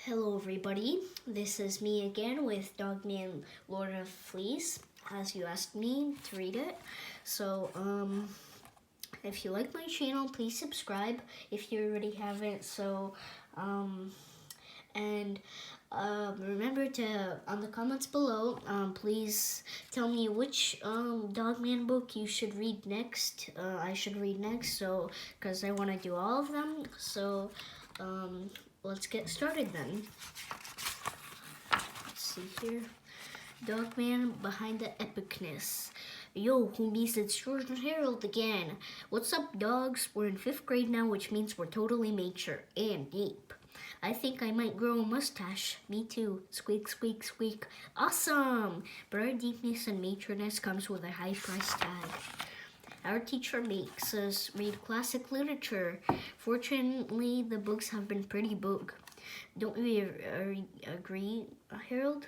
Hello everybody, this is me again with Dogman Lord of Fleas, as you asked me to read it. So, if you like my channel, please subscribe if you already haven't. Remember to, on the comments below, please tell me which Dogman book you should read next. I should read next, because I want to do all of them. So, let's get started then. Let's see here. Dogman behind the epicness. Yo, homies, it's George and Harold again. What's up, dogs? We're in 5th grade now, which means we're totally mature and deep. I think I might grow a mustache. Me too. Squeak, squeak, squeak. Awesome! But our deepness and matureness comes with a high price tag. Our teacher makes us read classic literature. Fortunately, the books have been pretty book. Don't you agree, Harold?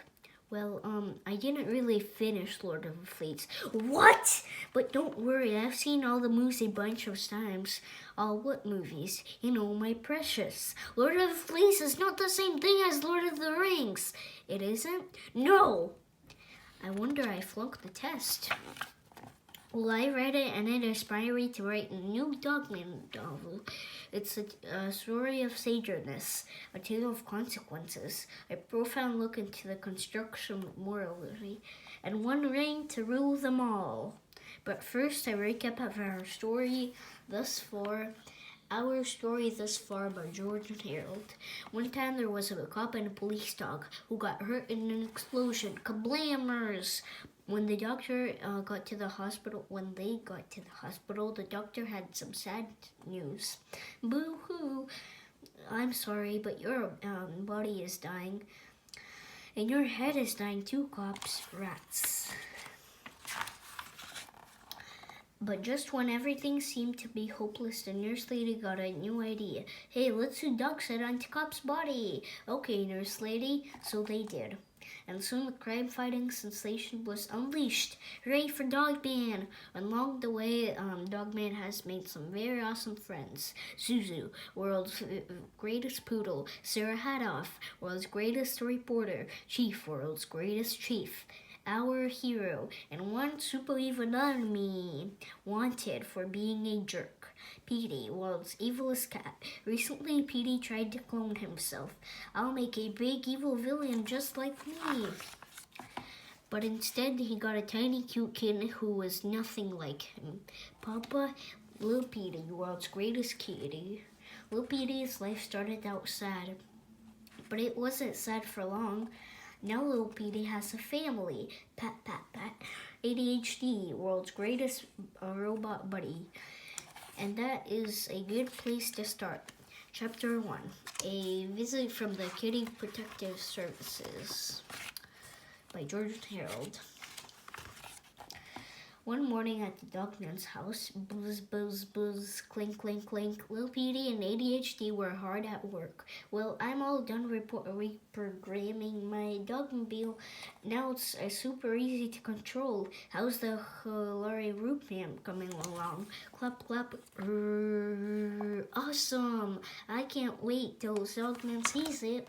Well, I didn't really finish Lord of the Fleas. What? But don't worry, I've seen all the movies a bunch of times. All what movies? You know, my precious. Lord of the Fleas is not the same thing as Lord of the Rings. It isn't? No! I wonder I flunked the test. Well, I read it and it inspired me to write a new Dogman novel. It's a story of sagerness, a tale of consequences, a profound look into the construction of morality, and one reign to rule them all. But first, a recap of our story thus far by George and Harold. One time there was a cop and a police dog who got hurt in an explosion. Kablammers! When they got to the hospital, the doctor had some sad news. Boo-hoo! I'm sorry, but your body is dying. And your head is dying too, cops. Rats. But just when everything seemed to be hopeless, the nurse lady got a new idea. Hey, let's do dog sit on cop's body. Okay, nurse lady. So they did. And soon the crime-fighting sensation was unleashed. Hooray for Dogman! Along the way, Dogman has made some very awesome friends. Zuzu, world's greatest poodle. Sarah Hadoff, world's greatest reporter. Chief, world's greatest chief. Our hero, and one super evil enemy, wanted for being a jerk. Petey, world's evilest cat. Recently, Petey tried to clone himself. I'll make a big evil villain just like me. But instead, he got a tiny cute kitten who was nothing like him. Papa, Little Petey, world's greatest kitty. Little Petey's life started out sad, but it wasn't sad for long. Now little Petey has a family. Pat, pat, pat. ADHD, world's greatest robot buddy. And that is a good place to start. Chapter 1, A Visit from the Kitty Protective Services by George and Harold. One morning at the Dogman's house, buzz, buzz, buzz, clink, clink, clink, Lil Petey and ADHD were hard at work. Well, I'm all done reprogramming my Dogmobile. Now it's super easy to control. How's the Hilary Root Man coming along? Clap, clap. Awesome! I can't wait till Dogman sees it.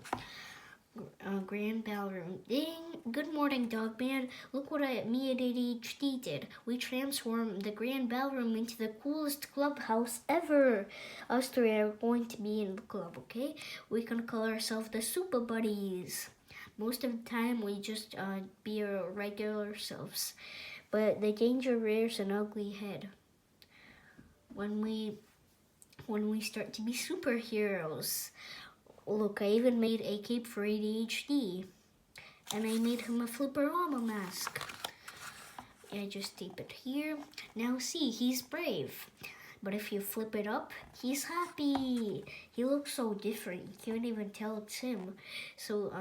Grand Ballroom. Ding! Good morning, Dogman. Look what me and ADHD did. We transformed the Grand Ballroom into the coolest clubhouse ever. Us three are going to be in the club, okay? We can call ourselves the Super Buddies. Most of the time, we just be our regular selves. But the danger rears an ugly head when we start to be superheroes. Look, I even made a cape for ADHD. And I made him a flipperama mask. I just tape it here. Now see, he's brave. But if you flip it up, he's happy. He looks so different, you can't even tell it's him. So,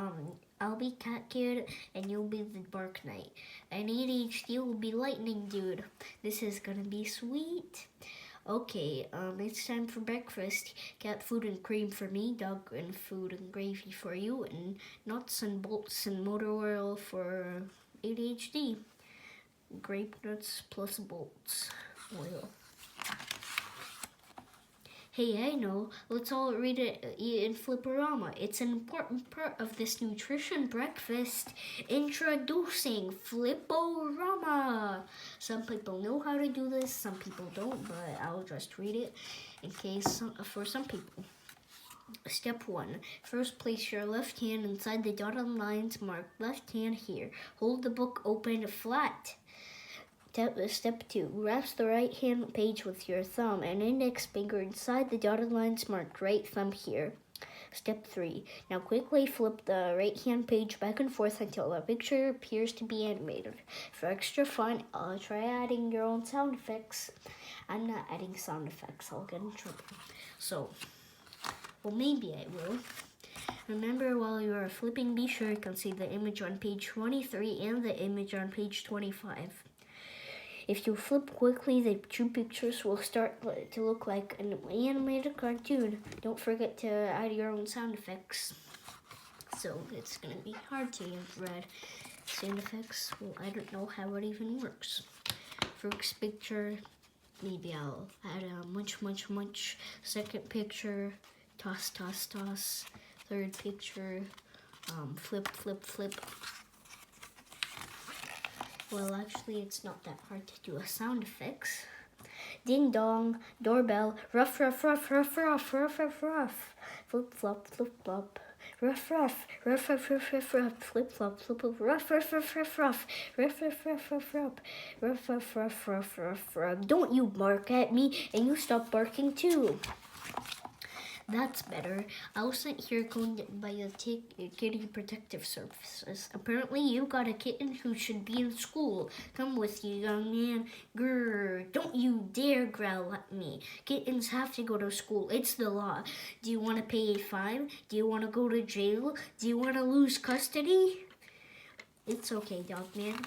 I'll be Cat Kid, and you'll be the Dark Knight. And ADHD will be Lightning Dude. This is gonna be sweet. Okay, it's time for breakfast. Cat food and cream for me, dog and food and gravy for you, and nuts and bolts and motor oil for ADHD. Grape nuts plus bolts oil. Hey, I know. Let's all read it in Flipperama. It's an important part of this nutrition breakfast. Introducing Flipperama. Some people know how to do this, some people don't, but I'll just read it in case for some people. Step 1. First, place your left hand inside the dotted lines marked left hand here. Hold the book open flat. Step 2. Grasp the right hand page with your thumb and index finger inside the dotted lines marked right thumb here. Step 3. Now quickly flip the right hand page back and forth until the picture appears to be animated. For extra fun, try adding your own sound effects. I'm not adding sound effects, I'll get in trouble. So, well, maybe I will. Remember, while you are flipping, be sure you can see the image on page 23 and the image on page 25. If you flip quickly, the two pictures will start to look like an animated cartoon. Don't forget to add your own sound effects. So it's going to be hard to read sound effects. Well, I don't know how it even works. First picture, maybe I'll add a munch, munch, munch. Second picture, toss, toss, toss. Third picture, flip, flip, flip. Well, actually, it's not that hard to do a sound effects. Ding dong, doorbell, ruff, ruff, ruff, ruff, ruff, ruff, ruff, ruff. Flip, flop, flip, flop. Ruff, ruff, ruff, ruff, ruff, ruff, ruff, flip, flop, flip, flop, ruff, ruff, ruff, ruff, ruff, ruff, ruff, ruff, ruff, ruff, ruff, ruff, ruff, ruff, ruff, ruff. Don't you bark at me, and you stop barking too. That's better. I was sent here going by the Kitty Protective Services. Apparently, you got a kitten who should be in school. Come with you, young man. Grrr, don't you dare growl at me. Kittens have to go to school. It's the law. Do you want to pay a fine? Do you want to go to jail? Do you want to lose custody? It's okay, dog man.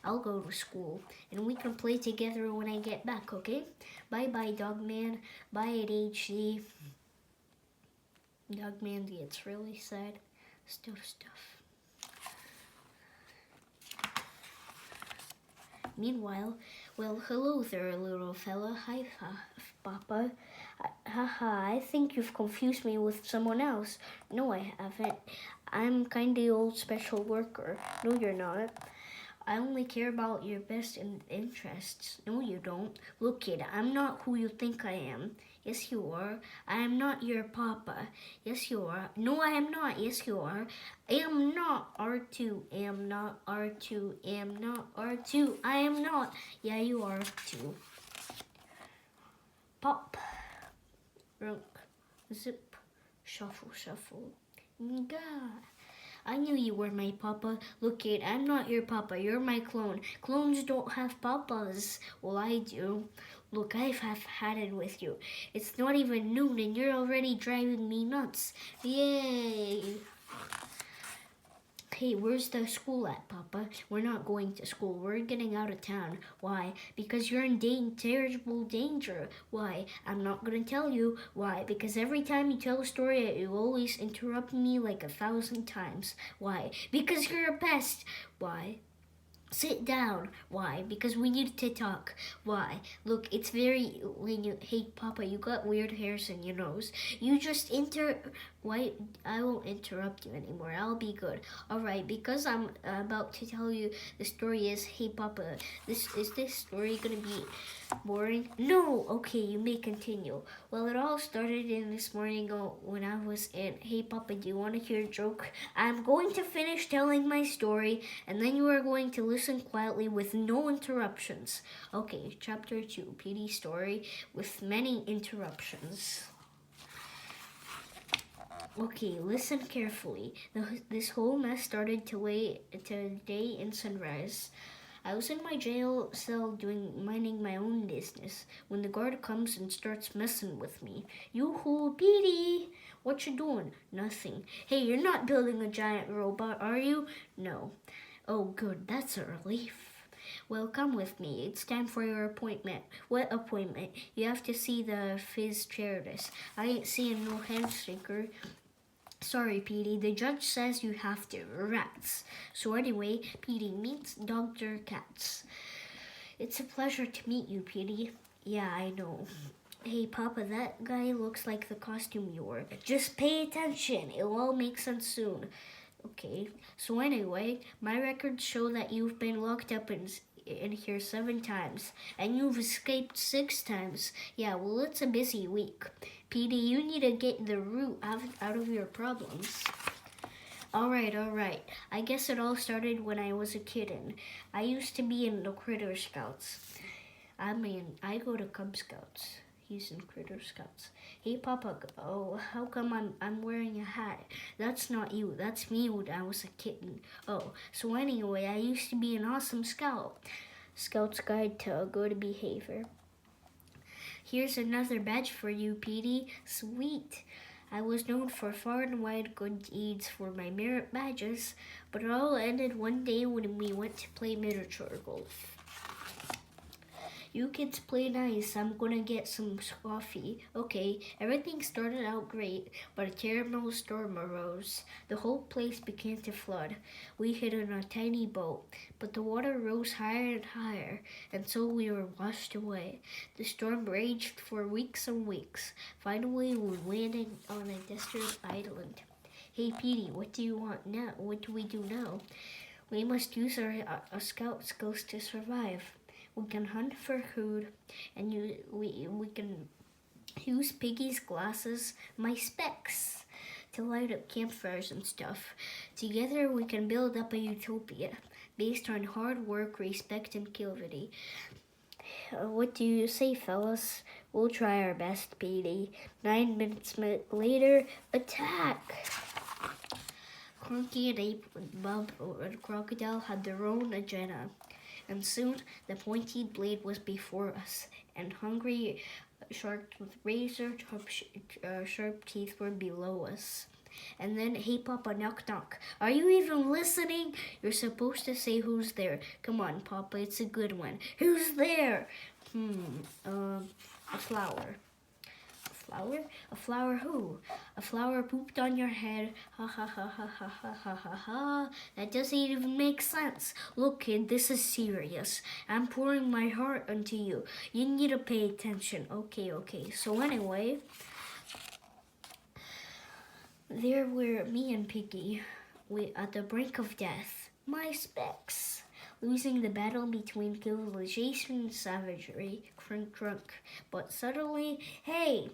I'll go to school, and we can play together when I get back, okay? Bye-bye, dog man. Bye, ADHD. Dog man gets really sad. Stuff. Meanwhile, well, hello there, little fella. Hi, Papa. Haha, I think you've confused me with someone else. No, I haven't. I'm kinda old special worker. No, you're not. I only care about your best interests. No, you don't. Look, kid, I'm not who you think I am. Yes, you are. I am not your papa. Yes, you are. No, I am not. Yes, you are. Am not R2. Am not R2. Am not R2. I am not. Yeah, you are too. Pop. Runk. Zip. Shuffle, shuffle. Gah. I knew you were my papa. Look, kid, I'm not your papa. You're my clone. Clones don't have papas. Well, I do. Look, I've had it with you. It's not even noon and you're already driving me nuts. Yay! Hey, where's the school at, Papa? We're not going to school. We're getting out of town. Why? Because you're in terrible danger. Why? I'm not going to tell you. Why? Because every time you tell a story, you always interrupt me like 1,000 times. Why? Because you're a pest. Why? Sit down. Why? Because we need to talk. Why? Look, it's very hey, Papa, you got weird hairs in your nose. You just why? I won't interrupt you anymore. I'll be good. All right, because I'm about to tell you the story is, hey, Papa, is this story gonna be boring? No. Okay, you may continue. Well, it all started in this morning when I was in, hey, Papa, do you want to hear a joke? I'm going to finish telling my story, and then you are going to listen quietly with no interruptions. Okay, chapter 2, Petey's story with many interruptions. Okay, listen carefully. This whole mess started today in sunrise. I was in my jail cell minding my own business when the guard comes and starts messing with me. Yoo-hoo, Petey! What you doing? Nothing. Hey, you're not building a giant robot, are you? No. Oh, good. That's a relief. Well, come with me. It's time for your appointment. What appointment? You have to see the phys chairist. I ain't seeing no hamster. Sorry, Petey. The judge says you have to. Rats. So anyway, Petey meets Dr. Katz. It's a pleasure to meet you, Petey. Yeah, I know. Hey, Papa, that guy looks like the costume you wore. Just pay attention. It'll all make sense soon. Okay, so anyway, my records show that you've been locked up in here 7 times, and you've escaped 6 times. Yeah, well, it's a busy week. Petey, you need to get the root out of your problems. All right. I guess it all started when I was a kitten. I used to be in the Critter Scouts. I go to Cub Scouts. He's in Critter Scouts. Hey, Papa. Oh, how come I'm wearing a hat? That's not you. That's me when I was a kitten. Oh, so anyway, I used to be an awesome scout. Scout's Guide to Good Behavior. Here's another badge for you, Petey. Sweet. I was known for far and wide good deeds for my merit badges, but it all ended one day when we went to play miniature golf. You kids play nice. I'm gonna get some coffee. Okay, everything started out great, but a terrible storm arose. The whole place began to flood. We hid in a tiny boat, but the water rose higher and higher, and so we were washed away. The storm raged for weeks and weeks. Finally, we landed on a desert island. Hey, Petey, what do you want now? What do we do now? We must use our scout skills to survive. We can hunt for food, and we can use Piggy's glasses, my specs, to light up campfires and stuff. Together we can build up a utopia based on hard work, respect, and activity. What do you say, fellas? We'll try our best, Petey. 9 minutes later, attack! Crunky and Ape and Bub and Crocodile had their own agenda. And soon the pointed blade was before us, and hungry sharks with razor-sharp teeth were below us. And then, hey, Papa, knock, knock. Are you even listening? You're supposed to say who's there. Come on, Papa, it's a good one. Who's there? A flower. Flower? A flower who? A flower pooped on your head. Ha ha ha ha ha ha ha ha ha. That doesn't even make sense. Look, kid, this is serious. I'm pouring my heart into you. You need to pay attention. Okay. So anyway, there were me and Piggy. We at the brink of death. My specs. Losing the battle between civilization and savagery. Crunk, crunk. But suddenly, hey!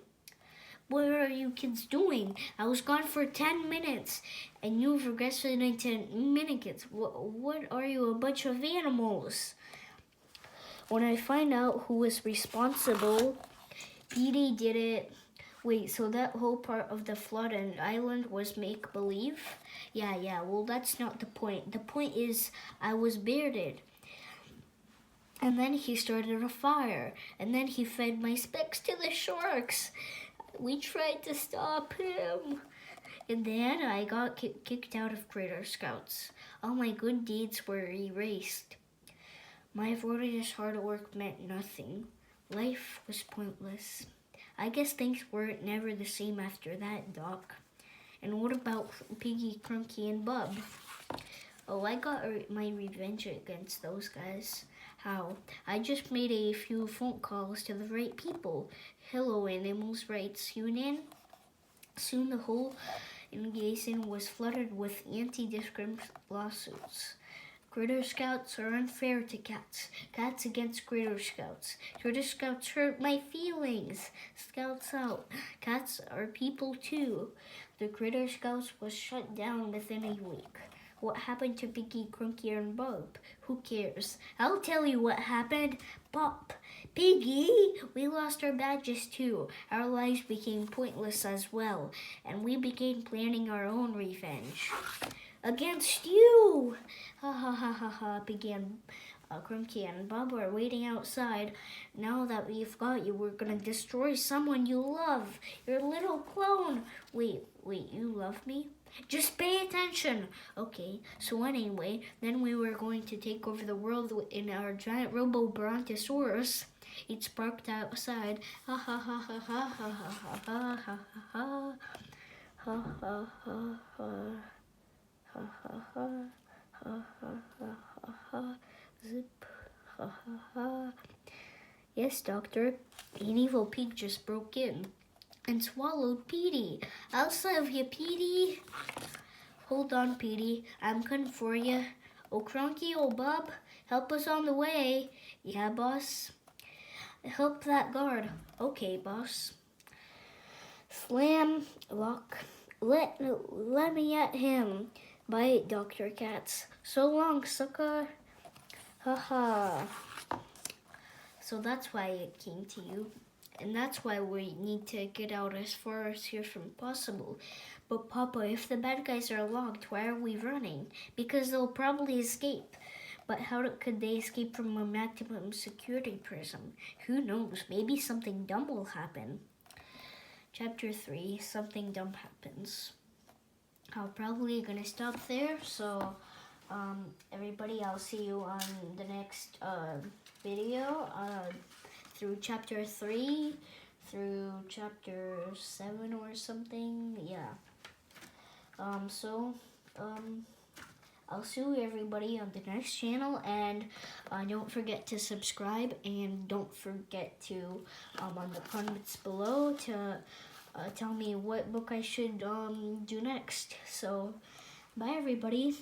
What are you kids doing? I was gone for 10 minutes, and you've regressed into minutes. What are you, a bunch of animals? When I find out who was responsible, Petey did it. Wait, so that whole part of the flood and island was make-believe? Yeah, well, that's not the point. The point is, I was bearded. And then he started a fire, and then he fed my specs to the sharks. We tried to stop him. In the end, I got kicked out of Critter Scouts. All my good deeds were erased. My avoidance hard work meant nothing. Life was pointless. I guess things weren't never the same after that, Doc. And what about Piggy, Crunky, and Bub? Oh, I got my revenge against those guys. How? I just made a few phone calls to the right people. Hello, Animals Rights Union. Soon the whole Basin was flooded with anti-discrimination lawsuits. Critter Scouts are unfair to cats. Cats against Critter Scouts. Critter Scouts hurt my feelings. Scouts out. Cats are people too. The Critter Scouts was shut down within a week. What happened to Piggy, Crunky, and Bub? Who cares? I'll tell you what happened. Pop. Piggy! We lost our badges too. Our lives became pointless as well. And we began planning our own revenge. Against you! Ha ha ha ha ha, began Crunky and Bub are waiting outside. Now that we've got you, we're gonna destroy someone you love. Your little clone. Wait, you love me? Just pay attention. Okay, so anyway, then we were going to take over the world in our giant robo-brontosaurus. It's parked outside. Ha ha ha ha ha ha ha ha ha ha ha ha ha ha. Ha ha ha ha ha ha ha ha zip ha ha ha. Yes, Doctor. An evil pig just broke in and swallowed Petey. I'll save you, Petey. Hold on, Petey. I'm coming for you. Oh, Cronky, oh, Bob, help us on the way. Yeah, boss. Help that guard. Okay, boss. Slam, lock. Let me at him. Bite, Dr. Katz. So long, sucker. Haha. So that's why it came to you. And that's why we need to get out as far as here from possible. But Papa, if the bad guys are locked, why are we running? Because they'll probably escape. But how could they escape from a maximum security prison? Who knows? Maybe something dumb will happen. Chapter 3, something dumb happens. I'm probably gonna stop there. So, everybody, I'll see you on the next video. Through chapter 3 through chapter 7 or something. Yeah. I'll see everybody on the next channel, and don't forget to subscribe, and don't forget to on the comments below to tell me what book I should do next. So bye everybody.